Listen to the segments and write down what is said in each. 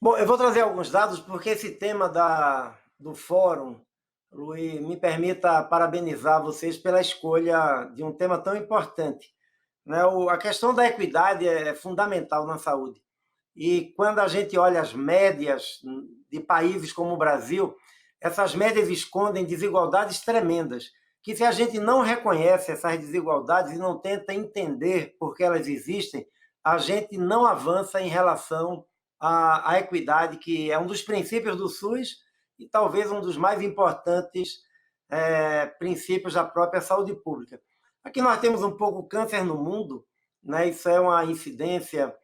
Bom, eu vou trazer alguns dados porque esse tema do fórum, Luiz, me permita parabenizar vocês pela escolha de um tema tão importante. Né? A questão da equidade é fundamental na saúde. E quando a gente olha as médias de países como o Brasil, essas médias escondem desigualdades tremendas, que se a gente não reconhece essas desigualdades e não tenta entender por que elas existem, a gente não avança em relação à equidade, que é um dos princípios do SUS e talvez um dos mais importantes princípios da própria saúde pública. Aqui nós temos um pouco câncer no mundo, né? Isso é uma incidência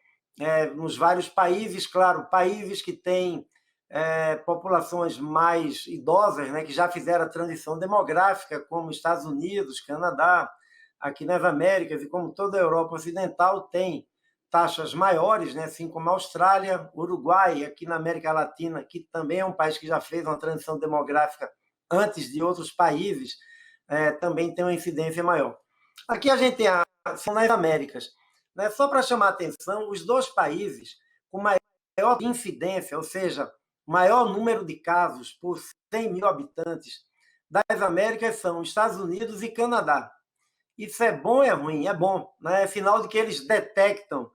nos vários países, claro, países que têm populações mais idosas, né, que já fizeram a transição demográfica, como Estados Unidos, Canadá, aqui nas Américas e como toda a Europa Ocidental tem taxas maiores, né, assim como a Austrália, Uruguai, aqui na América Latina, que também é um país que já fez uma transição demográfica antes de outros países, também tem uma incidência maior. Aqui a gente tem são nas Américas. Né? Só para chamar a atenção, os dois países com maior incidência, ou seja, maior número de casos por 100 mil habitantes das Américas são Estados Unidos e Canadá. Isso é bom ou é ruim? É bom. Né? É sinal de que eles detectam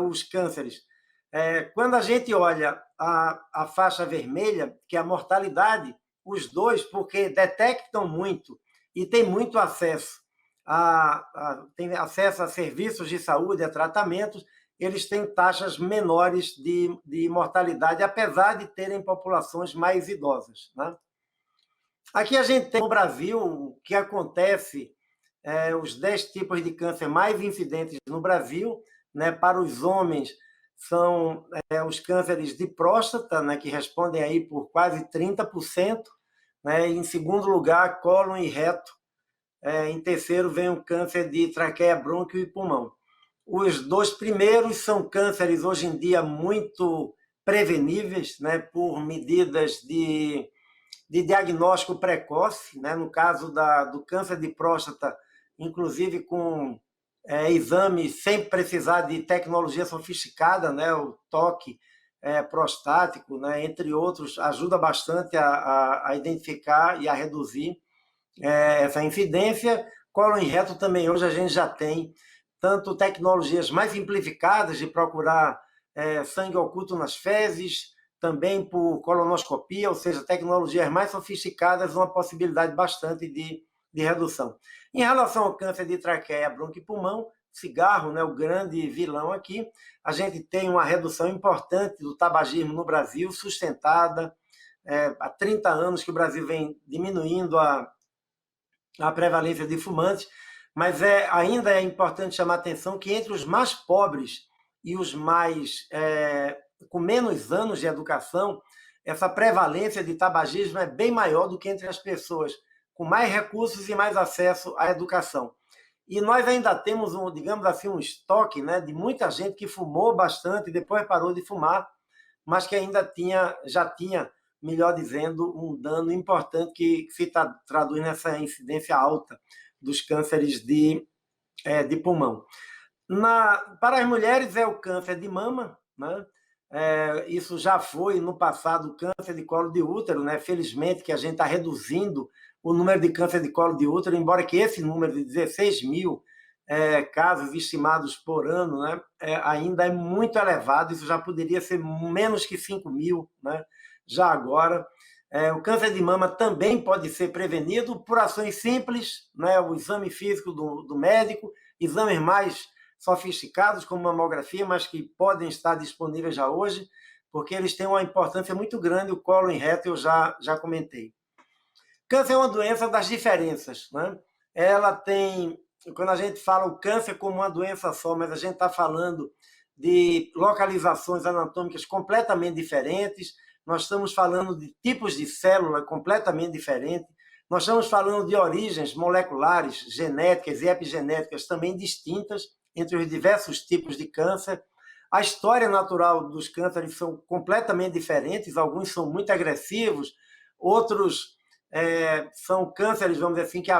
os cânceres. Quando a gente olha a faixa vermelha, que é a mortalidade, os dois, porque detectam muito e têm muito acesso tem acesso a serviços de saúde, a tratamentos, eles têm taxas menores de mortalidade, apesar de terem populações mais idosas. Né? Aqui a gente tem no Brasil o que acontece, os 10 tipos de câncer mais incidentes no Brasil, né? Para os homens são os cânceres de próstata, né? Que respondem aí por quase 30%, né? Em segundo lugar, cólon e reto. Em terceiro vem o câncer de traqueia, brônquio e pulmão. Os dois primeiros são cânceres hoje em dia muito preveníveis, né, por medidas de diagnóstico precoce, né, no caso do câncer de próstata, inclusive com exame sem precisar de tecnologia sofisticada, né, o toque prostático, né, entre outros, ajuda bastante a identificar e a reduzir essa incidência. Cólon e reto também hoje a gente já tem tanto tecnologias mais simplificadas de procurar sangue oculto nas fezes, também por colonoscopia, ou seja, tecnologias mais sofisticadas, uma possibilidade bastante de redução. Em relação ao câncer de traqueia, bronquio e pulmão, cigarro, né, o grande vilão aqui, a gente tem uma redução importante do tabagismo no Brasil, sustentada, há 30 anos que o Brasil vem diminuindo a prevalência de fumantes, mas ainda é importante chamar a atenção que entre os mais pobres e os mais com menos anos de educação, essa prevalência de tabagismo é bem maior do que entre as pessoas com mais recursos e mais acesso à educação. E nós ainda temos, digamos assim, um estoque, né, de muita gente que fumou bastante e depois parou de fumar, mas que ainda já tinha, melhor dizendo, um dano importante que se traduz nessa incidência alta dos cânceres de pulmão. Para as mulheres é o câncer de mama, né? Isso já foi no passado o câncer de colo de útero, né? Felizmente que a gente está reduzindo o número de câncer de colo de útero, embora que esse número de 16 mil casos estimados por ano, né, ainda é muito elevado, isso já poderia ser menos que 5 mil, né, já agora. O câncer de mama também pode ser prevenido por ações simples, né, o exame físico do médico, exames mais sofisticados, como mamografia, mas que podem estar disponíveis já hoje, porque eles têm uma importância muito grande, o cólon e reto eu já comentei. Câncer é uma doença das diferenças, né? Ela tem, quando a gente fala o câncer como uma doença só, mas a gente está falando de localizações anatômicas completamente diferentes, nós estamos falando de tipos de célula completamente diferentes, nós estamos falando de origens moleculares, genéticas e epigenéticas também distintas entre os diversos tipos de câncer. A história natural dos cânceres são completamente diferentes, alguns são muito agressivos, outros são cânceres, vamos dizer assim, que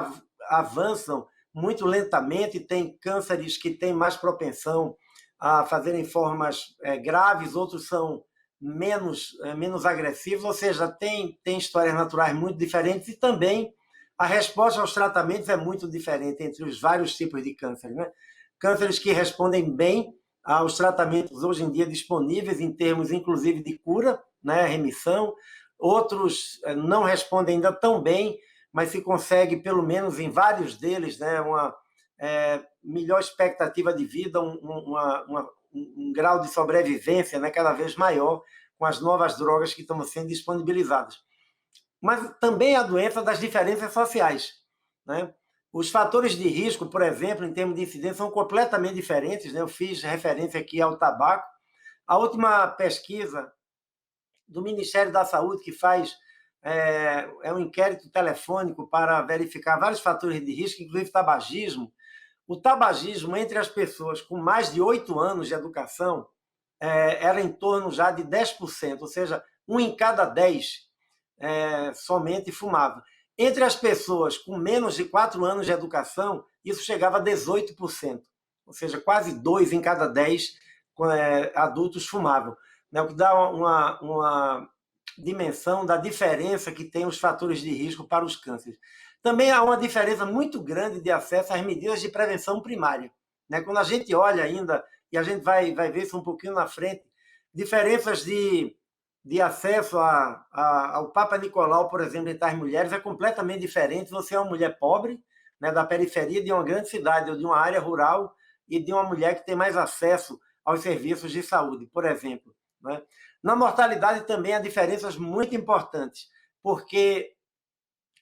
avançam muito lentamente, tem cânceres que têm mais propensão a fazerem formas graves, outros são menos agressivos, ou seja, tem histórias naturais muito diferentes e também a resposta aos tratamentos é muito diferente entre os vários tipos de câncer, né? Cânceres que respondem bem aos tratamentos hoje em dia disponíveis, em termos, inclusive, de cura, né, remissão. Outros não respondem ainda tão bem, mas se consegue, pelo menos em vários deles, né, uma melhor expectativa de vida, um grau de sobrevivência, né, cada vez maior com as novas drogas que estão sendo disponibilizadas. Mas também a doença das diferenças sociais, né? Os fatores de risco, por exemplo, em termos de incidência, são completamente diferentes, né? Eu fiz referência aqui ao tabaco. A última pesquisa do Ministério da Saúde, que faz um inquérito telefônico para verificar vários fatores de risco, inclusive tabagismo. O tabagismo entre as pessoas com mais de 8 anos de educação era em torno já de 10%, ou seja, 1 em cada 10 somente fumava. Entre as pessoas com menos de 4 anos de educação, isso chegava a 18%, ou seja, quase 2 em cada 10 adultos fumavam, né? O que dá uma dimensão da diferença que tem os fatores de risco para os cânceres. Também há uma diferença muito grande de acesso às medidas de prevenção primária, né? Quando a gente olha ainda, e a gente vai ver isso um pouquinho na frente, diferenças de acesso ao Papa Nicolau, por exemplo, entre as mulheres é completamente diferente. Você é uma mulher pobre, né, da periferia de uma grande cidade ou de uma área rural, e de uma mulher que tem mais acesso aos serviços de saúde, por exemplo, né? Na mortalidade também há diferenças muito importantes, porque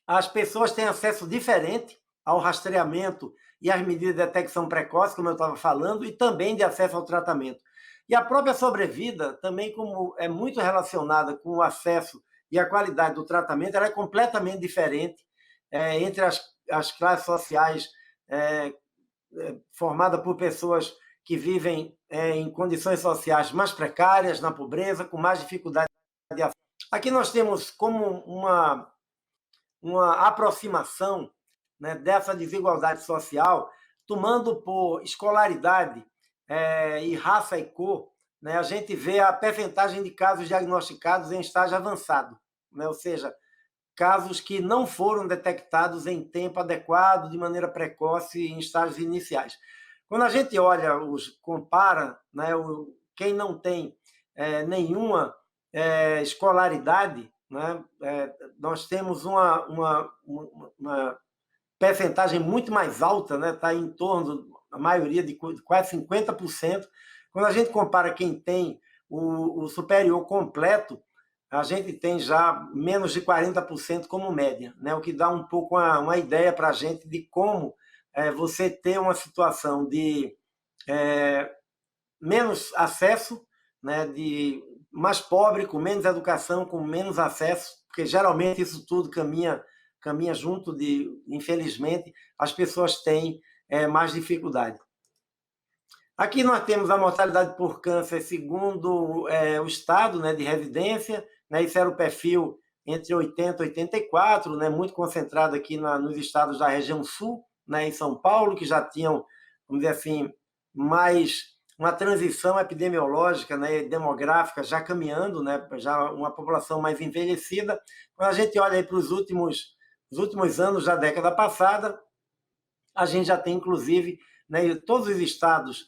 as pessoas têm acesso diferente ao rastreamento e às medidas de detecção precoce, como eu estava falando, e também de acesso ao tratamento. E a própria sobrevida, também como é muito relacionada com o acesso e a qualidade do tratamento, ela é completamente diferente entre as classes sociais formadas por pessoas que vivem em condições sociais mais precárias, na pobreza, com mais dificuldade de acesso. Aqui nós temos como uma aproximação, né, dessa desigualdade social, tomando por escolaridade e raça e cor, né, a gente vê a percentagem de casos diagnosticados em estágio avançado, né, ou seja, casos que não foram detectados em tempo adequado, de maneira precoce, em estágios iniciais. Quando a gente olha, compara, né, quem não tem nenhuma escolaridade, né, nós temos uma percentagem muito mais alta, né, está em torno, a maioria de quase 50%. Quando a gente compara quem tem o superior completo, a gente tem já menos de 40% como média, né, o que dá um pouco uma ideia para a gente de como você ter uma situação de menos acesso, né, de mais pobre, com menos educação, com menos acesso, porque geralmente isso tudo caminha junto infelizmente, as pessoas têm mais dificuldade. Aqui nós temos a mortalidade por câncer segundo o estado, né, de residência, né, isso era o perfil entre 80 e 84, né, muito concentrado aqui nos estados da região sul, né, em São Paulo, que já tinham, vamos dizer assim, mais uma transição epidemiológica, né, demográfica já caminhando, né, já uma população mais envelhecida. Quando a gente olha para os últimos anos da década passada, a gente já tem, inclusive, né, todos os estados,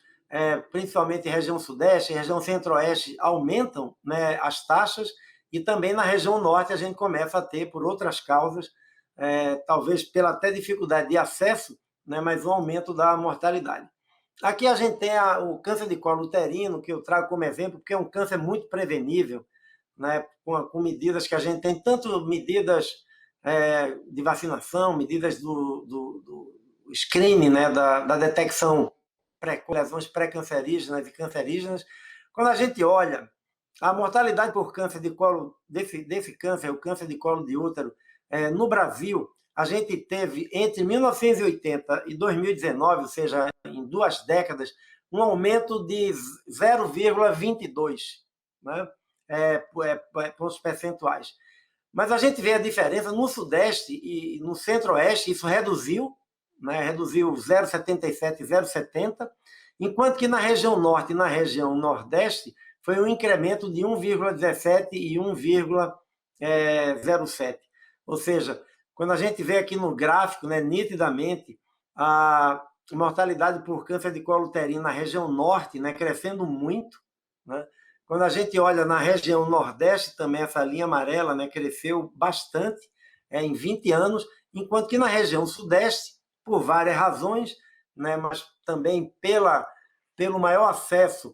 principalmente região sudeste, região centro-oeste, aumentam, né, as taxas, e também na região norte a gente começa a ter, por outras causas, talvez pela até dificuldade de acesso, né, mas um aumento da mortalidade. Aqui a gente tem o câncer de colo uterino, que eu trago como exemplo, porque é um câncer muito prevenível, né, com medidas que a gente tem, tanto medidas de vacinação, medidas do screening, né, da detecção precoce, lesões pré-cancerígenas e cancerígenas. Quando a gente olha a mortalidade por câncer de colo, desse câncer, o câncer de colo de útero, no Brasil, a gente teve, entre 1980 e 2019, ou seja, em 2 décadas, um aumento de 0,22, né, pontos percentuais. Mas a gente vê a diferença no Sudeste e no Centro-Oeste, isso reduziu, né, reduziu 0,77 e 0,70, enquanto que na região Norte e na região Nordeste, foi um incremento de 1,17 e 1,07. Ou seja, quando a gente vê aqui no gráfico, né, nitidamente, a mortalidade por câncer de colo uterino na região norte, né, crescendo muito, né? Quando a gente olha na região nordeste também, essa linha amarela, né, cresceu bastante em 20 anos, enquanto que na região sudeste, por várias razões, né, mas também pelo maior acesso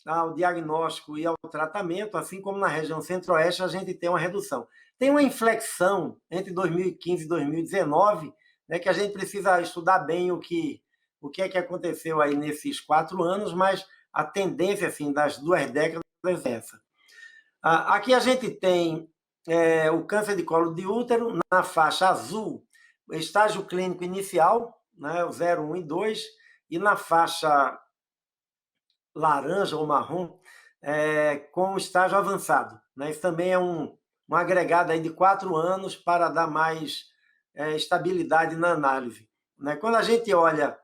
ao diagnóstico e ao tratamento, assim como na região centro-oeste, a gente tem uma redução. Tem uma inflexão entre 2015 e 2019, né, que a gente precisa estudar bem o que é que aconteceu aí nesses 4 anos, mas a tendência assim, das 2 décadas é essa. Aqui a gente tem o câncer de colo de útero, na faixa azul, o estágio clínico inicial, né, o 0, 1 e 2, e na faixa laranja ou marrom, com o estágio avançado. Né? Isso também é um agregado aí de 4 anos para dar mais estabilidade na análise. Né? Quando a gente olha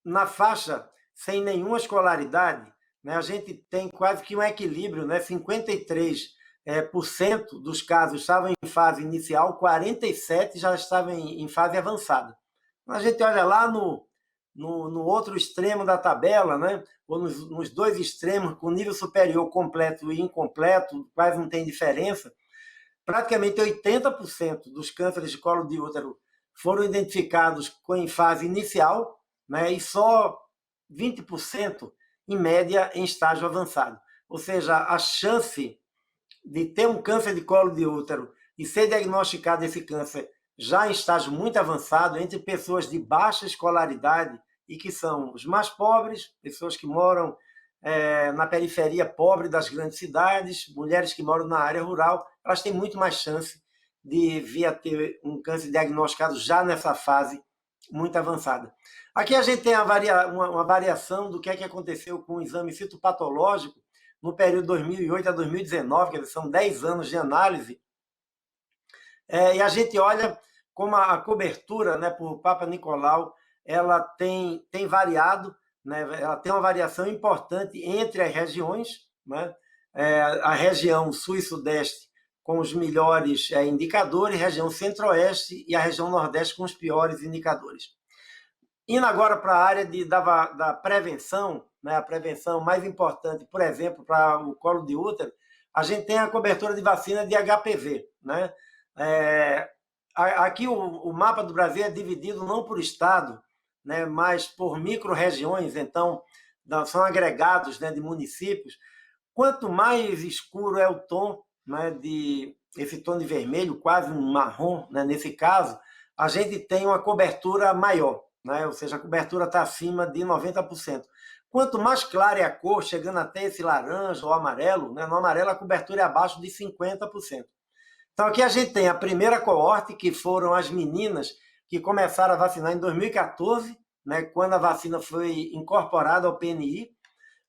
na faixa sem nenhuma escolaridade, né, a gente tem quase que um equilíbrio, né? 53% dos casos estavam em fase inicial, 47% já estavam em fase avançada. Quando a gente olha lá no outro extremo da tabela, né, ou nos 2 extremos, com nível superior completo e incompleto, quase não tem diferença, praticamente 80% dos cânceres de colo de útero foram identificados em fase inicial, né, e só 20%, em média, em estágio avançado. Ou seja, a chance de ter um câncer de colo de útero e ser diagnosticado esse câncer já em estágio muito avançado, entre pessoas de baixa escolaridade e que são os mais pobres, pessoas que moram na periferia pobre das grandes cidades, mulheres que moram na área rural, elas têm muito mais chance de vir a ter um câncer diagnosticado já nessa fase muito avançada. Aqui a gente tem uma variação do que aconteceu com o exame citopatológico no período 2008 a 2019, quer dizer, são 10 anos de análise, e a gente olha como a cobertura, né, por Papa Nicolau, ela tem variado, né, ela tem uma variação importante entre as regiões, né, a região sul e sudeste com os melhores indicadores, região centro-oeste e a região nordeste com os piores indicadores. Indo agora para a área da prevenção, né, a prevenção mais importante, por exemplo, para o colo de útero, a gente tem a cobertura de vacina de HPV. Né? Aqui o mapa do Brasil é dividido não por estado, né, mas por micro-regiões, então são agregados, né, de municípios. Quanto mais escuro é o tom, né, esse tom de vermelho, quase um marrom, né, nesse caso, a gente tem uma cobertura maior, né, ou seja, a cobertura está acima de 90%. Quanto mais clara é a cor, chegando até esse laranja ou amarelo, né, no amarelo a cobertura é abaixo de 50%. Então aqui a gente tem a primeira coorte, que foram as meninas que começaram a vacinar em 2014, né, quando a vacina foi incorporada ao PNI.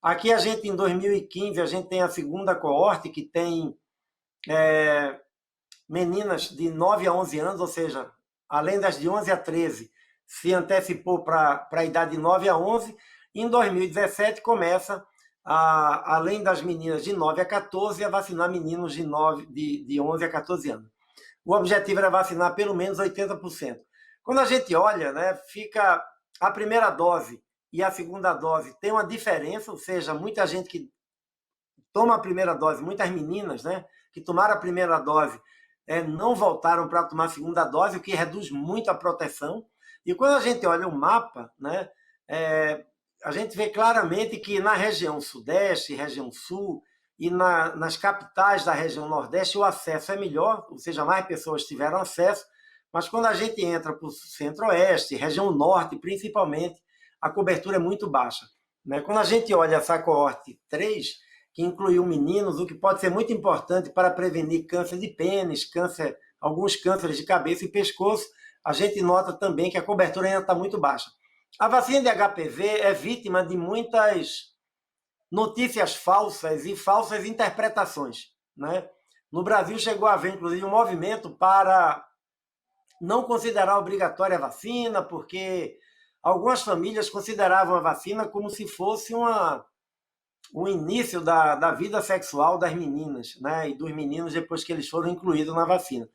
Aqui a gente, em 2015, a gente tem a segunda coorte, que tem meninas de 9 a 11 anos, ou seja, além das de 11 a 13, se antecipou para a idade de 9 a 11. E em 2017 começa, além das meninas de 9 a 14, a vacinar meninos de 11 a 14 anos. O objetivo era vacinar pelo menos 80%. Quando a gente olha, né, fica a primeira dose e a segunda dose tem uma diferença, ou seja, muita gente que toma a primeira dose, muitas meninas, né, que tomaram a primeira dose, não voltaram para tomar a segunda dose, o que reduz muito a proteção. E quando a gente olha o mapa, né, a gente vê claramente que na região sudeste, região sul e nas capitais da região nordeste o acesso é melhor, ou seja, mais pessoas tiveram acesso, mas quando a gente entra para o centro-oeste, região norte principalmente, a cobertura é muito baixa. Né? Quando a gente olha essa coorte 3, que incluiu meninos, o que pode ser muito importante para prevenir câncer de pênis, alguns cânceres de cabeça e pescoço, a gente nota também que a cobertura ainda está muito baixa. A vacina de HPV é vítima de muitas notícias falsas e falsas interpretações. Né? No Brasil chegou a haver, inclusive, um movimento para não considerar obrigatória a vacina, porque algumas famílias consideravam a vacina como se fosse o início da vida sexual das meninas, né, e dos meninos depois que eles foram incluídos na vacina.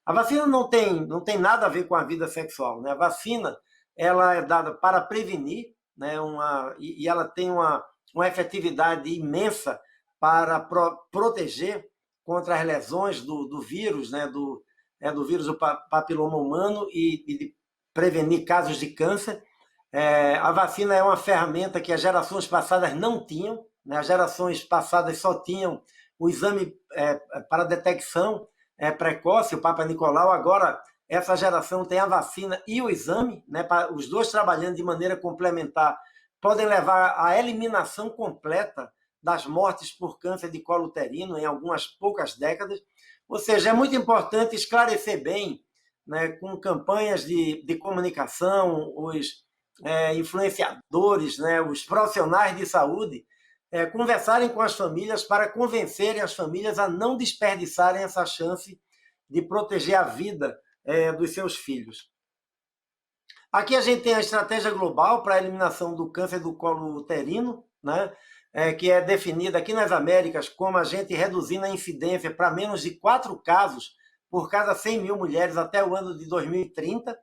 A vacina não tem nada a ver com a vida sexual, né? A vacina ela é dada para prevenir, né, e ela tem uma efetividade imensa para proteger contra as lesões do vírus, né, do vírus do papiloma humano e de prevenir casos de câncer. A vacina é uma ferramenta que as gerações passadas não tinham, né? As gerações passadas só tinham o exame para detecção precoce, o Papa Nicolau. Agora, essa geração tem a vacina e o exame, né? Os dois trabalhando de maneira complementar, podem levar à eliminação completa das mortes por câncer de colo uterino em algumas poucas décadas. Ou seja, é muito importante esclarecer bem, né, com campanhas de comunicação, os influenciadores, né, os profissionais de saúde, conversarem com as famílias para convencerem as famílias a não desperdiçarem essa chance de proteger a vida dos seus filhos. Aqui a gente tem a estratégia global para a eliminação do câncer do colo uterino, né, que é definida aqui nas Américas como a gente reduzindo a incidência para menos de 4 casos por cada 100 mil mulheres até o ano de 2030.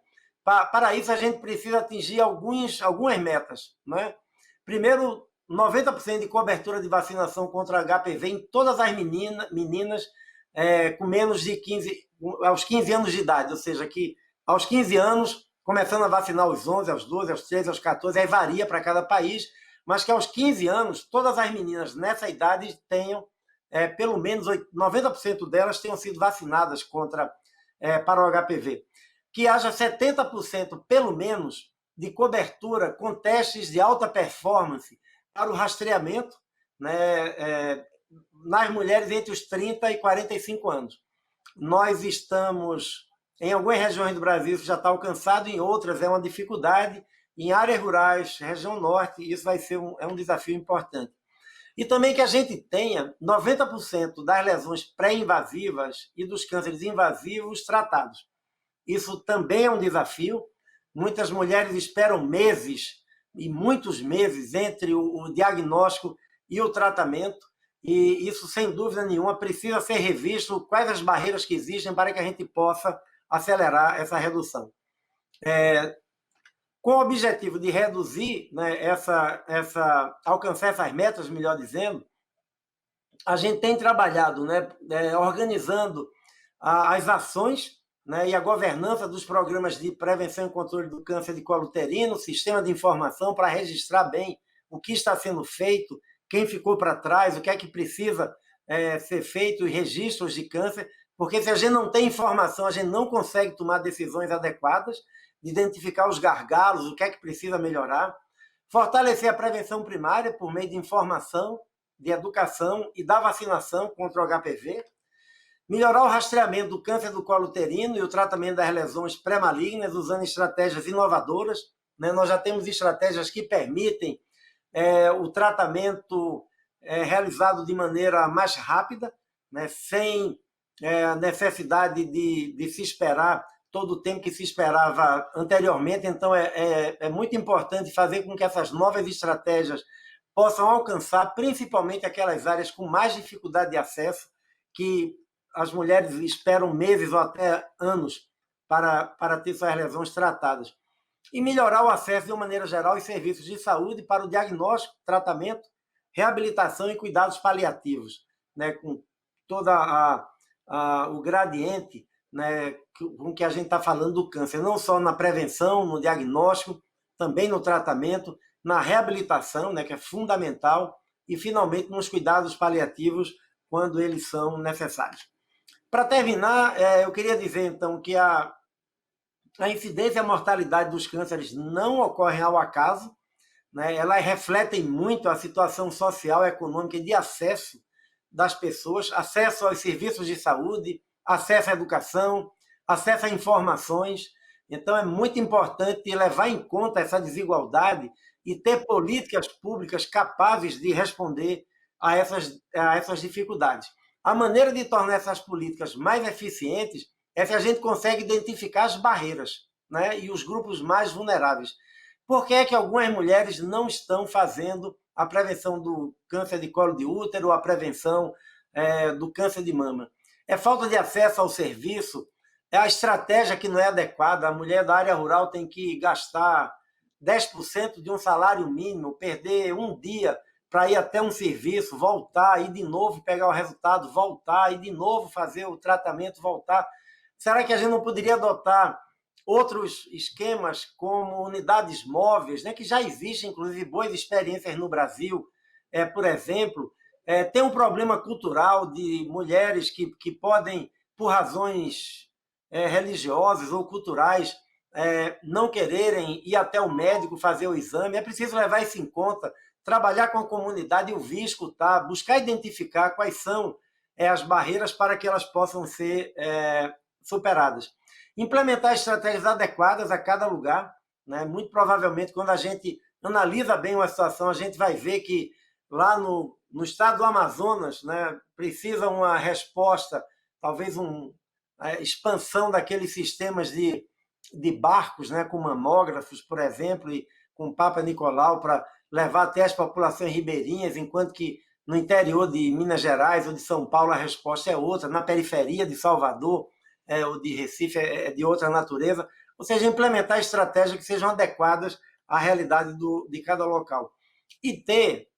Para isso, a gente precisa atingir algumas metas, né? Primeiro, 90% de cobertura de vacinação contra HPV em todas as meninas com menos de 15 anos de idade, ou seja, que aos 15 anos, começando a vacinar aos 11, aos 12, aos 13, aos 14, aí varia para cada país, mas que aos 15 anos, todas as meninas nessa idade tenham, pelo menos 90% delas tenham sido vacinadas para o HPV. Que haja 70%, pelo menos, de cobertura com testes de alta performance para o rastreamento, né, nas mulheres entre os 30 e 45 anos. Nós estamos, em algumas regiões do Brasil, isso já está alcançado, em outras é uma dificuldade. Em áreas rurais, região norte, isso vai ser um desafio importante. E também que a gente tenha 90% das lesões pré-invasivas e dos cânceres invasivos tratados. Isso também é um desafio. Muitas mulheres esperam meses, e muitos meses, entre o diagnóstico e o tratamento, e isso, sem dúvida nenhuma, precisa ser revisto quais as barreiras que existem para que a gente possa acelerar essa redução. Com o objetivo de reduzir, né, alcançar essas metas, melhor dizendo, a gente tem trabalhado, né, organizando as ações, né, e a governança dos programas de prevenção e controle do câncer de colo uterino, sistema de informação para registrar bem o que está sendo feito, quem ficou para trás, o que é que precisa ser feito, e registros de câncer, porque se a gente não tem informação, a gente não consegue tomar decisões adequadas, de identificar os gargalos, o que é que precisa melhorar. Fortalecer a prevenção primária por meio de informação, de educação e da vacinação contra o HPV. Melhorar o rastreamento do câncer do colo uterino e o tratamento das lesões pré-malignas usando estratégias inovadoras, né? Nós já temos estratégias que permitem o tratamento realizado de maneira mais rápida, né? Sem necessidade de se esperar todo o tempo que se esperava anteriormente. Então, é muito importante fazer com que essas novas estratégias possam alcançar principalmente aquelas áreas com mais dificuldade de acesso, que as mulheres esperam meses ou até anos para ter suas lesões tratadas. E melhorar o acesso, de uma maneira geral, aos serviços de saúde para o diagnóstico, tratamento, reabilitação e cuidados paliativos, né, com todo o gradiente, né, com que a gente está falando do câncer, não só na prevenção, no diagnóstico, também no tratamento, na reabilitação, né, que é fundamental, e, finalmente, nos cuidados paliativos, quando eles são necessários. Para terminar, eu queria dizer, então, que a incidência e a mortalidade dos cânceres não ocorrem ao acaso, né? Elas refletem muito a situação social, econômica e de acesso das pessoas, acesso aos serviços de saúde, acesso à educação, acesso a informações. Então, é muito importante levar em conta essa desigualdade e ter políticas públicas capazes de responder a essas dificuldades. A maneira de tornar essas políticas mais eficientes é se a gente consegue identificar as barreiras, né, e os grupos mais vulneráveis. Por que é que algumas mulheres não estão fazendo a prevenção do câncer de colo de útero, a prevenção do câncer de mama. É falta de acesso ao serviço, é a estratégia que não é adequada. A mulher da área rural tem que gastar 10% de um salário mínimo, perder um dia para ir até um serviço, voltar, ir de novo pegar o resultado, voltar, ir de novo fazer o tratamento, voltar. Será que a gente não poderia adotar outros esquemas como unidades móveis, né, que já existem, inclusive, boas experiências no Brasil? Por exemplo, tem um problema cultural de mulheres que podem, por razões religiosas ou culturais, não quererem ir até o médico fazer o exame. É preciso levar isso em conta, trabalhar com a comunidade e ouvir, escutar, buscar identificar quais são as barreiras para que elas possam ser superadas. Implementar estratégias adequadas a cada lugar, né? Muito provavelmente, quando a gente analisa bem uma situação, a gente vai ver que lá no estado do Amazonas, né, precisa uma resposta, talvez uma expansão daqueles sistemas de barcos, né, com mamógrafos, por exemplo, e com Papa Nicolau, para levar até as populações ribeirinhas, enquanto que no interior de Minas Gerais ou de São Paulo a resposta é outra, na periferia de Salvador ou de Recife é de outra natureza. Ou seja, implementar estratégias que sejam adequadas à realidade de cada local. E ter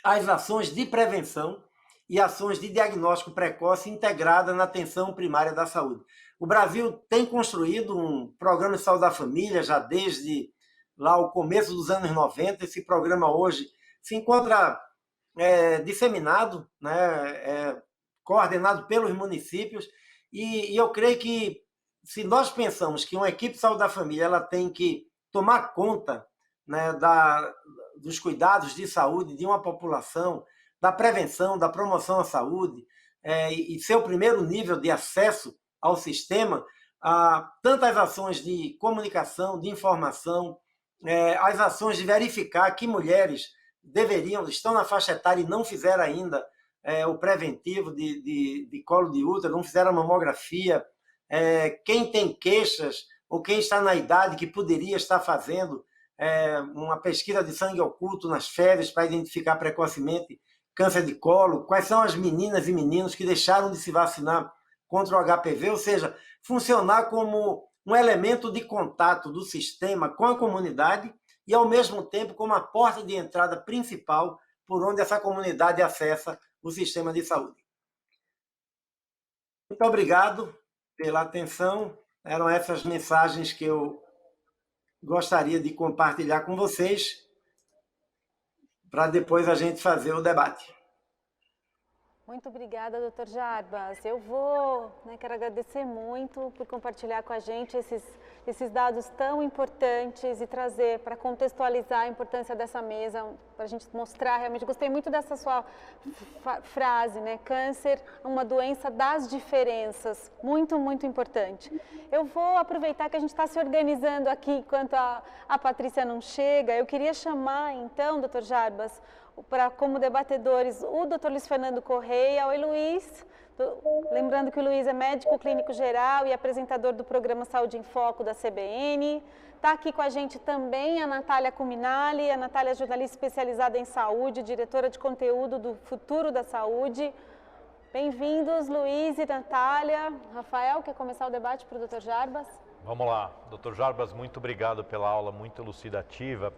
as ações de prevenção e ações de diagnóstico precoce integrada na atenção primária da saúde. O Brasil tem construído um programa de saúde da família já desde lá o começo dos anos 90. Esse programa hoje se encontra disseminado, né, coordenado pelos municípios, e eu creio que se nós pensamos que uma equipe de saúde da família ela tem que tomar conta, né, dos cuidados de saúde de uma população, da prevenção, da promoção à saúde, e ser o primeiro nível de acesso ao sistema, tantas ações de comunicação, de informação, as ações de verificar que mulheres estão na faixa etária e não fizeram ainda o preventivo de colo de útero, não fizeram a mamografia, quem tem queixas ou quem está na idade que poderia estar fazendo uma pesquisa de sangue oculto nas fezes para identificar precocemente câncer de colo, quais são as meninas e meninos que deixaram de se vacinar contra o HPV, ou seja, funcionar como um elemento de contato do sistema com a comunidade e, ao mesmo tempo, como a porta de entrada principal por onde essa comunidade acessa o sistema de saúde. Muito obrigado pela atenção. Eram essas mensagens que eu gostaria de compartilhar com vocês para depois a gente fazer o debate. Muito obrigada, doutor Jarbas. Quero agradecer muito por compartilhar com a gente esses dados tão importantes e trazer para contextualizar a importância dessa mesa, para a gente mostrar realmente. Gostei muito dessa sua frase, né? Câncer, uma doença das diferenças. Muito, muito importante. Eu vou aproveitar que a gente está se organizando aqui enquanto a Patrícia não chega. Eu queria chamar, então, doutor Jarbas, como debatedores, o Dr. Luiz Fernando Correia. Oi, Luiz. Lembrando que o Luiz é médico clínico geral e apresentador do programa Saúde em Foco da CBN. Está aqui com a gente também a Natália Cuminali. A Natália é jornalista especializada em saúde, diretora de conteúdo do Futuro da Saúde. Bem-vindos, Luiz e Natália. Rafael, quer começar o debate para o Dr. Jarbas? Vamos lá. Dr. Jarbas, muito obrigado pela aula muito elucidativa.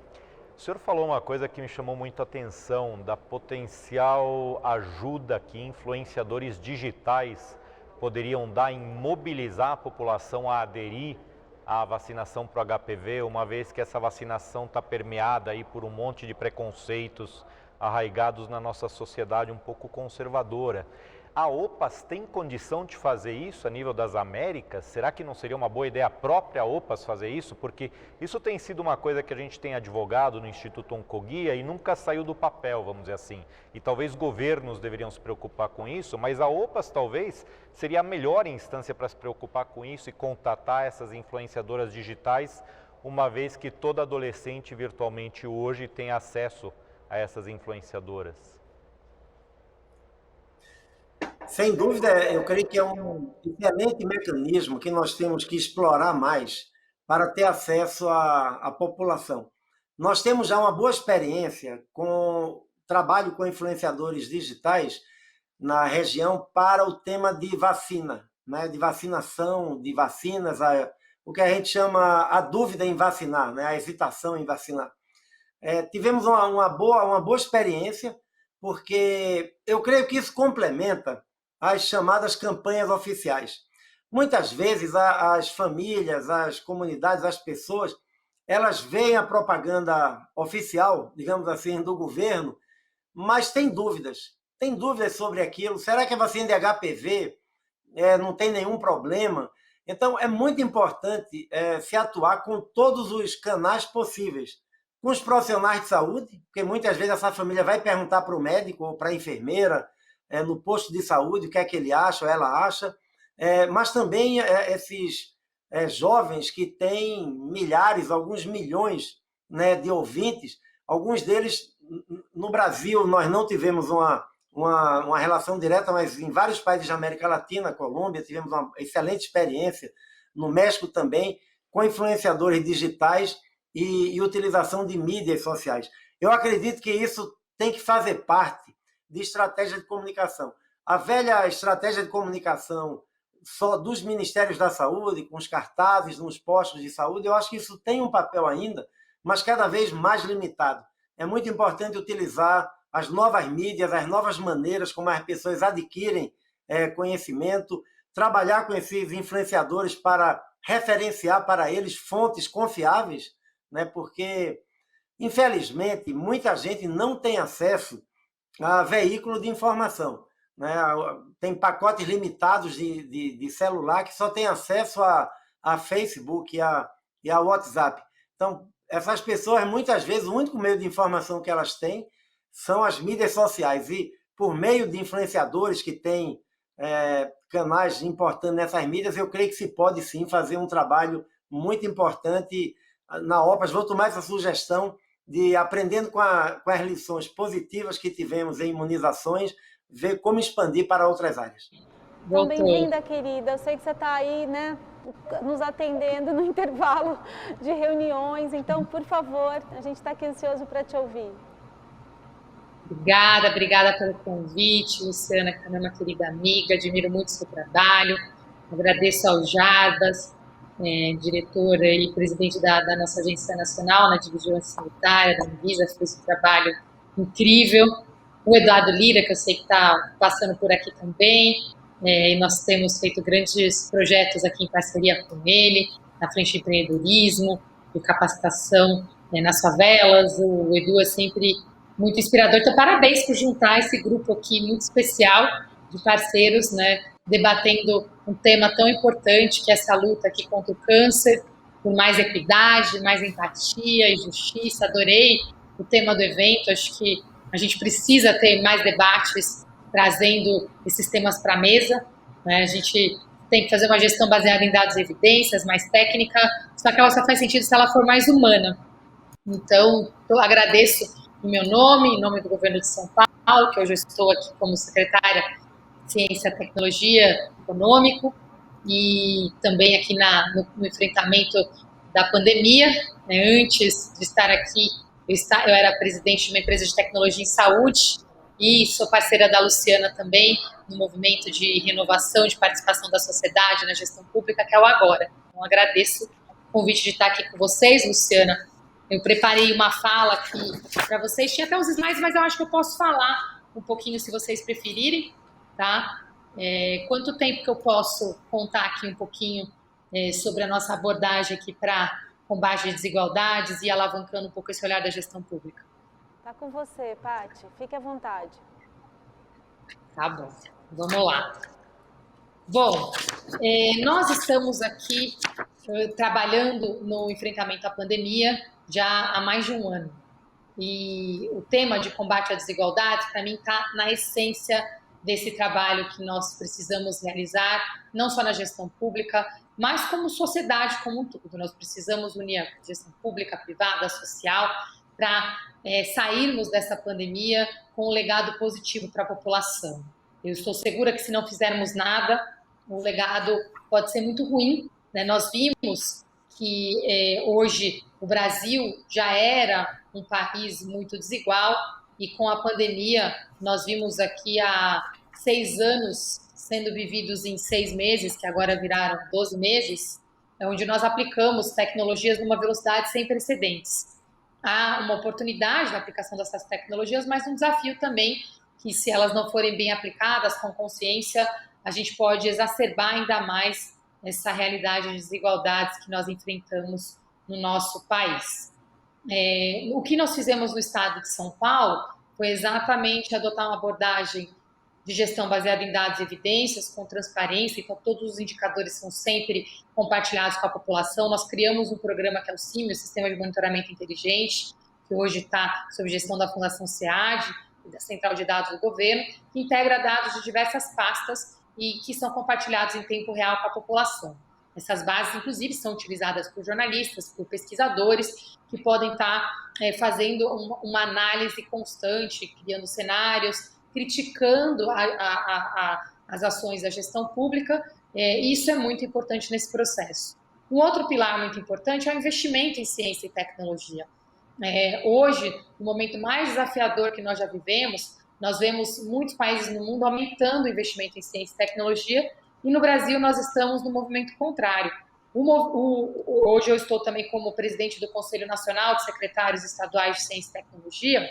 O senhor falou uma coisa que me chamou muito a atenção, da potencial ajuda que influenciadores digitais poderiam dar em mobilizar a população a aderir à vacinação para o HPV, uma vez que essa vacinação está permeada aí por um monte de preconceitos arraigados na nossa sociedade um pouco conservadora. A OPAS tem condição de fazer isso a nível das Américas? Será que não seria uma boa ideia a própria OPAS fazer isso? Porque isso tem sido uma coisa que a gente tem advogado no Instituto Oncoguia e nunca saiu do papel, vamos dizer assim. E talvez governos deveriam se preocupar com isso, mas a OPAS talvez seria a melhor instância para se preocupar com isso e contatar essas influenciadoras digitais, uma vez que todo adolescente virtualmente hoje tem acesso a essas influenciadoras. Sem dúvida, eu creio que é um excelente mecanismo que nós temos que explorar mais para ter acesso à população. nós temos já uma boa experiência com trabalho com influenciadores digitais na região para o tema de vacina, né? De vacinação, de vacinas, o que a gente chama a dúvida em vacinar, né? A hesitação em vacinar. Tivemos uma boa experiência, porque eu creio que isso complementa as chamadas campanhas oficiais. Muitas vezes as famílias, as comunidades, as pessoas, elas veem a propaganda oficial, digamos assim, do governo, mas têm dúvidas sobre aquilo. Será que a vacina de HPV não tem nenhum problema? Então, é muito importante se atuar com todos os canais possíveis, com os profissionais de saúde, porque muitas vezes essa família vai perguntar para o médico ou para a enfermeira no posto de saúde o que é que ele acha ou ela acha, mas também esses jovens que têm milhares, alguns milhões, né, de ouvintes. Alguns deles, no Brasil, nós não tivemos uma relação direta, mas em vários países da América Latina, Colômbia, tivemos uma excelente experiência, no México também, com influenciadores digitais e utilização de mídias sociais. Eu acredito que isso tem que fazer parte de estratégia de comunicação. A velha estratégia de comunicação só dos Ministérios da Saúde, com os cartazes nos postos de saúde, eu acho que isso tem um papel ainda, mas cada vez mais limitado. É muito importante utilizar as novas mídias, as novas maneiras como as pessoas adquirem conhecimento, trabalhar com esses influenciadores para referenciar para eles fontes confiáveis, né? Porque, infelizmente, muita gente não tem acesso a veículo de informação, né? Tem pacotes limitados de celular que só tem acesso a Facebook e a WhatsApp. Então, essas pessoas, muitas vezes, o único meio de informação que elas têm são as mídias sociais. E, por meio de influenciadores que têm canais importantes nessas mídias, eu creio que se pode, sim, fazer um trabalho muito importante na OPAS. Vou tomar essa sugestão de, aprendendo com as lições positivas que tivemos em imunizações, ver como expandir para outras áreas. Então, bem-vinda, querida. Eu sei que você está aí, né, nos atendendo no intervalo de reuniões. Então, por favor, a gente está aqui ansioso para te ouvir. Obrigada pelo convite, Luciana, que é uma querida amiga, admiro muito o seu trabalho, agradeço ao Jarbas, diretor e presidente da nossa agência nacional, de vigilância sanitária, da Anvisa, fez um trabalho incrível, o Eduardo Lira, que eu sei que está passando por aqui também, e nós temos feito grandes projetos aqui em parceria com ele, na frente de empreendedorismo, de capacitação nas favelas. O Edu é sempre muito inspirador. Então, parabéns por juntar esse grupo aqui muito especial de parceiros, né, debatendo um tema tão importante que é essa luta aqui contra o câncer, por mais equidade, mais empatia e justiça. Adorei o tema do evento, acho que a gente precisa ter mais debates trazendo esses temas para a mesa, né? A gente tem que fazer uma gestão baseada em dados e evidências, mais técnica, só que ela só faz sentido se ela for mais humana. Então, eu agradeço em meu nome, em nome do governo de São Paulo, que hoje eu estou aqui como secretária de Ciência, Tecnologia, Econômico, e também aqui no enfrentamento da pandemia, né? Antes de estar aqui, eu era presidente de uma empresa de tecnologia em saúde e sou parceira da Luciana também no movimento de renovação, de participação da sociedade na gestão pública, que é o Agora. Então, agradeço o convite de estar aqui com vocês, Luciana. Eu preparei uma fala aqui para vocês, tinha até os slides, mas eu acho que eu posso falar um pouquinho, se vocês preferirem, tá? Quanto tempo que eu posso contar aqui um pouquinho sobre a nossa abordagem aqui para combate às desigualdades e alavancando um pouco esse olhar da gestão pública? Tá com você, Paty. Fique à vontade. Tá bom, vamos lá. Bom, nós estamos aqui trabalhando no enfrentamento à pandemia já há mais de um ano. E o tema de combate à desigualdade, para mim, está na essência desse trabalho que nós precisamos realizar, não só na gestão pública, mas como sociedade como um todo. Nós precisamos unir a gestão pública, privada, social, para sairmos dessa pandemia com um legado positivo para a população. Eu estou segura que, se não fizermos nada, o legado pode ser muito ruim, né? Nós vimos que hoje o Brasil já era um país muito desigual e com a pandemia nós vimos aqui há 6 anos sendo vividos em 6 meses, que agora viraram 12 meses, onde nós aplicamos tecnologias numa velocidade sem precedentes. Há uma oportunidade na aplicação dessas tecnologias, mas um desafio também que, se elas não forem bem aplicadas com consciência, a gente pode exacerbar ainda mais essa realidade de desigualdades que nós enfrentamos no nosso país. O que nós fizemos no estado de São Paulo foi exatamente adotar uma abordagem de gestão baseada em dados e evidências, com transparência, então todos os indicadores são sempre compartilhados com a população. Nós criamos um programa que é o CIMI, o Sistema de Monitoramento Inteligente, que hoje está sob gestão da Fundação SEAD, da Central de Dados do Governo, que integra dados de diversas pastas e que são compartilhados em tempo real com a população. Essas bases, inclusive, são utilizadas por jornalistas, por pesquisadores, que podem estar fazendo uma análise constante, criando cenários, criticando as ações da gestão pública, e isso é muito importante nesse processo. Um outro pilar muito importante é o investimento em ciência e tecnologia. Hoje, no momento mais desafiador que nós já vivemos, nós vemos muitos países no mundo aumentando o investimento em ciência e tecnologia, e no Brasil nós estamos no movimento contrário. Hoje eu estou também como presidente do Conselho Nacional de Secretários Estaduais de Ciência e Tecnologia,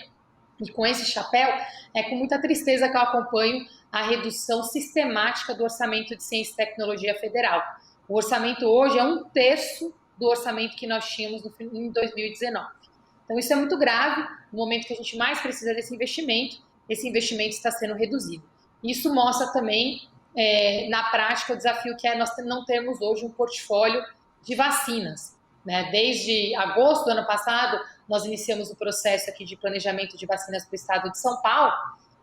e com esse chapéu, é com muita tristeza que eu acompanho a redução sistemática do orçamento de ciência e tecnologia federal. O orçamento hoje é 1/3 do orçamento que nós tínhamos em 2019. Então isso é muito grave, no momento que a gente mais precisa desse investimento, esse investimento está sendo reduzido. Isso mostra também, na prática, o desafio que é nós não termos hoje um portfólio de vacinas. Desde agosto do ano passado, nós iniciamos o processo aqui de planejamento de vacinas para o estado de São Paulo,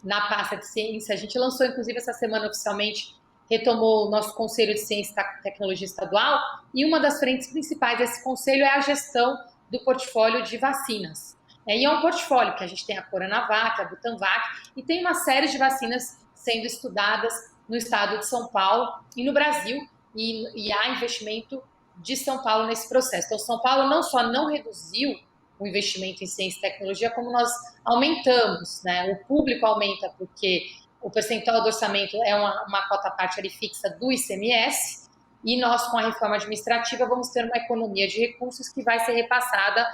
na pasta de ciência. A gente lançou, inclusive, essa semana oficialmente, retomou o nosso Conselho de Ciência e Tecnologia Estadual, e uma das frentes principais desse conselho é a gestão do portfólio de vacinas. E é um portfólio que a gente tem a Coronavac, a Butanvac, e tem uma série de vacinas sendo estudadas no estado de São Paulo e no Brasil, e há investimento de São Paulo nesse processo. Então, São Paulo não só não reduziu o investimento em ciência e tecnologia, como nós aumentamos, O público aumenta porque o percentual do orçamento é uma cota parte ali fixa do ICMS, e nós, com a reforma administrativa, vamos ter uma economia de recursos que vai ser repassada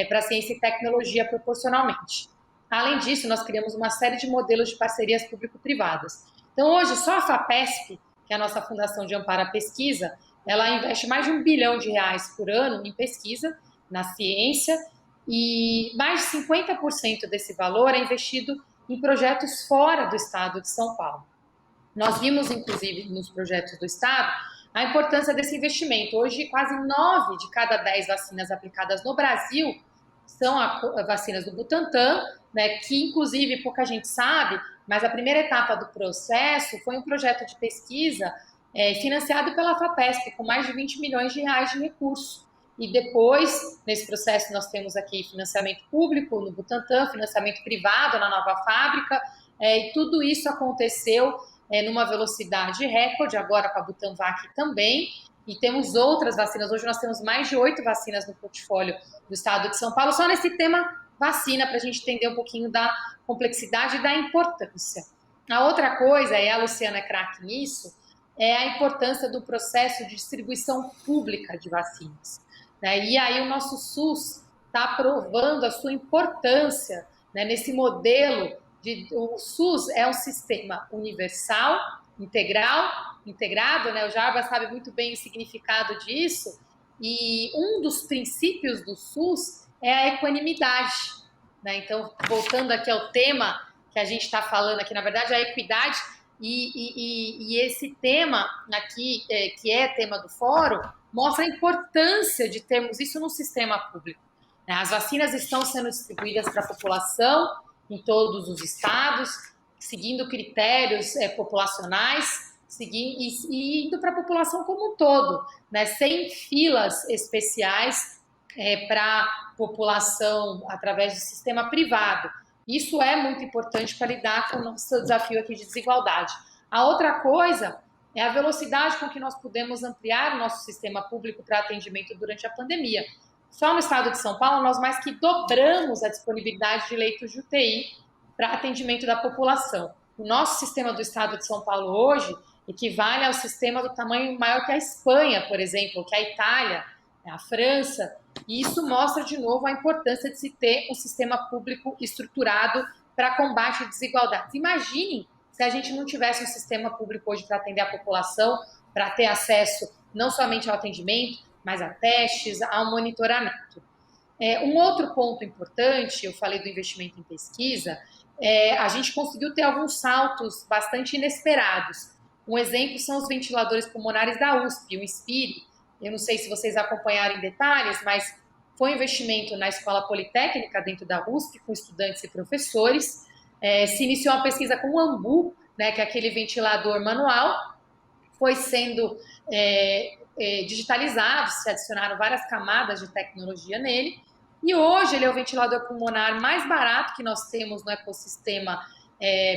para a ciência e tecnologia proporcionalmente. Além disso, nós criamos uma série de modelos de parcerias público-privadas. Então, hoje, só a FAPESP, que é a nossa Fundação de Amparo à Pesquisa, ela investe mais de R$1 bilhão por ano em pesquisa, na ciência, e mais de 50% desse valor é investido em projetos fora do estado de São Paulo. Nós vimos, inclusive, nos projetos do estado, a importância desse investimento. Hoje, quase 9 de cada 10 vacinas aplicadas no Brasil são vacinas do Butantan, que, inclusive, pouca gente sabe, mas a primeira etapa do processo foi um projeto de pesquisa financiado pela FAPESP, com mais de R$20 milhões de recursos. E depois, nesse processo, nós temos aqui financiamento público no Butantan, financiamento privado na nova fábrica, e tudo isso aconteceu numa velocidade recorde, agora com a Butanvac também, e temos outras vacinas. Hoje nós temos mais de 8 vacinas no portfólio do estado de São Paulo, só nesse tema vacina, para a gente entender um pouquinho da complexidade e da importância. A outra coisa, e a Luciana é craque nisso, é a importância do processo de distribuição pública de vacinas. E aí o nosso SUS está provando a sua importância nesse modelo. O SUS é um sistema universal, integrado, o Jarbas sabe muito bem o significado disso, e um dos princípios do SUS é a equanimidade. Então, voltando aqui ao tema que a gente está falando aqui, na verdade, a equidade, e esse tema aqui, que é tema do fórum, mostra a importância de termos isso no sistema público. As vacinas estão sendo distribuídas para a população em todos os estados, seguindo critérios populacionais, e indo para a população como um todo, sem filas especiais para a população através do sistema privado. Isso é muito importante para lidar com o nosso desafio aqui de desigualdade. A outra coisa é a velocidade com que nós pudemos ampliar o nosso sistema público para atendimento durante a pandemia. Só no estado de São Paulo, nós mais que dobramos a disponibilidade de leitos de UTI para atendimento da população. O nosso sistema do estado de São Paulo hoje equivale ao sistema do tamanho maior que a Espanha, por exemplo, que a Itália, a França, e isso mostra de novo a importância de se ter um sistema público estruturado para combate à desigualdade. Imaginem se a gente não tivesse um sistema público hoje para atender a população, para ter acesso não somente ao atendimento, mas a testes, ao monitoramento. Um outro ponto importante, eu falei do investimento em pesquisa, a gente conseguiu ter alguns saltos bastante inesperados. Um exemplo são os ventiladores pulmonares da USP, o Inspire. Eu não sei se vocês acompanharam em detalhes, mas foi um investimento na Escola Politécnica dentro da USP, com estudantes e professores. Se iniciou uma pesquisa com o Ambu, né, que é aquele ventilador manual, foi sendo digitalizado, se adicionaram várias camadas de tecnologia nele, e hoje ele é o ventilador pulmonar mais barato que nós temos no ecossistema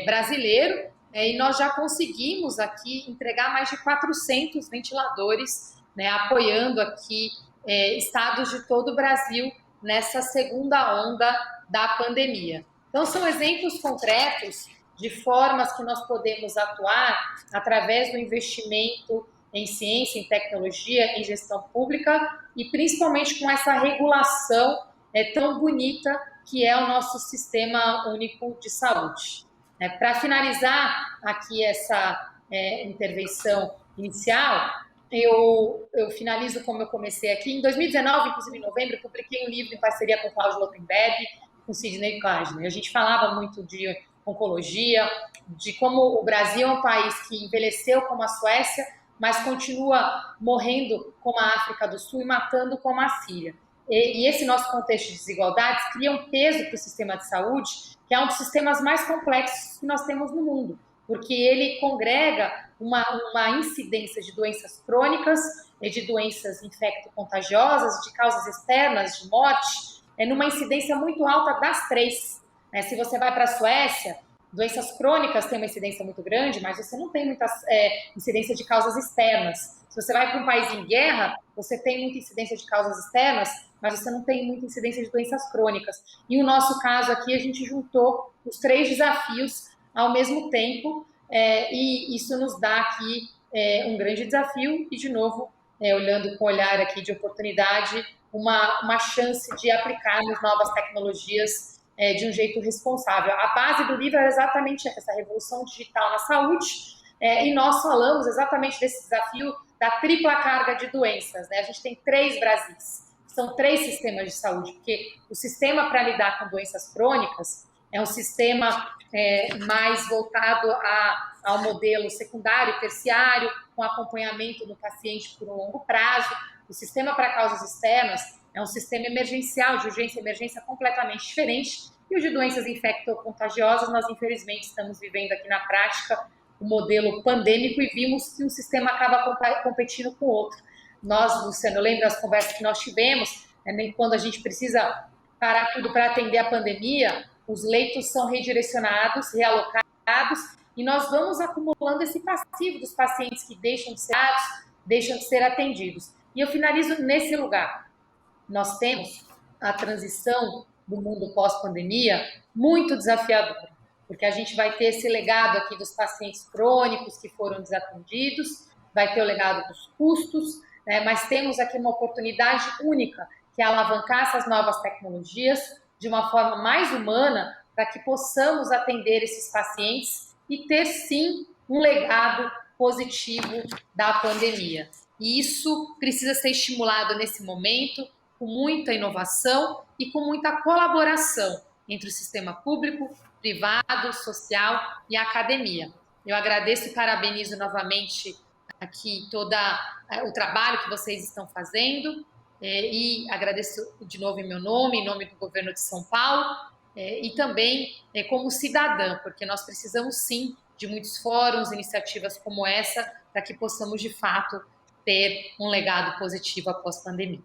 brasileiro, e nós já conseguimos aqui entregar mais de 400 ventiladores, né, apoiando aqui estados de todo o Brasil nessa segunda onda da pandemia. Então, são exemplos concretos de formas que nós podemos atuar através do investimento em ciência, em tecnologia, em gestão pública e principalmente com essa regulação tão bonita que é o nosso Sistema Único de Saúde. Para finalizar aqui essa intervenção inicial, eu finalizo como eu comecei aqui. Em 2019, inclusive em novembro, eu publiquei um livro em parceria com o Cláudio Lottenberg, com o Sidney Klausner. A gente falava muito de oncologia, de como o Brasil é um país que envelheceu como a Suécia, mas continua morrendo como a África do Sul e matando como a Síria. E esse nosso contexto de desigualdades cria um peso para o sistema de saúde, que é um dos sistemas mais complexos que nós temos no mundo, porque ele congrega uma incidência de doenças crônicas, de doenças infecto-contagiosas, de causas externas, de morte, numa incidência muito alta das três. Se você vai para a Suécia, doenças crônicas têm uma incidência muito grande, mas você não tem muita incidência de causas externas. Se você vai para um país em guerra, você tem muita incidência de causas externas, mas você não tem muita incidência de doenças crônicas. E o nosso caso aqui, a gente juntou os três desafios ao mesmo tempo, e isso nos dá aqui um grande desafio e, de novo, olhando com o olhar aqui de oportunidade, uma chance de aplicarmos novas tecnologias de um jeito responsável. A base do livro é exatamente essa revolução digital na saúde, e nós falamos exatamente desse desafio da tripla carga de doenças. A gente tem 3 Brasis, são 3 sistemas de saúde, porque o sistema para lidar com doenças crônicas é um sistema mais voltado ao modelo secundário e terciário, com acompanhamento do paciente por um longo prazo. O sistema para causas externas é um sistema emergencial, de urgência e emergência completamente diferente. E o de doenças infecto-contagiosas, nós infelizmente estamos vivendo aqui na prática o modelo pandêmico e vimos que um sistema acaba competindo com o outro. Nós, Luciano, eu lembro as conversas que nós tivemos, quando a gente precisa parar tudo para atender a pandemia, os leitos são redirecionados, realocados, e nós vamos acumulando esse passivo dos pacientes que deixam de ser dados, deixam de ser atendidos. E eu finalizo nesse lugar. Nós temos a transição do mundo pós-pandemia muito desafiadora, porque a gente vai ter esse legado aqui dos pacientes crônicos que foram desatendidos, vai ter o legado dos custos, mas temos aqui uma oportunidade única, que é alavancar essas novas tecnologias de uma forma mais humana, para que possamos atender esses pacientes e ter, sim, um legado positivo da pandemia. E isso precisa ser estimulado nesse momento, com muita inovação e com muita colaboração entre o sistema público, privado, social e a academia. Eu agradeço e parabenizo novamente aqui todo o trabalho que vocês estão fazendo, e agradeço de novo em meu nome, em nome do governo de São Paulo, e também como cidadã, porque nós precisamos sim de muitos fóruns, iniciativas como essa, para que possamos de fato ter um legado positivo após a pandemia.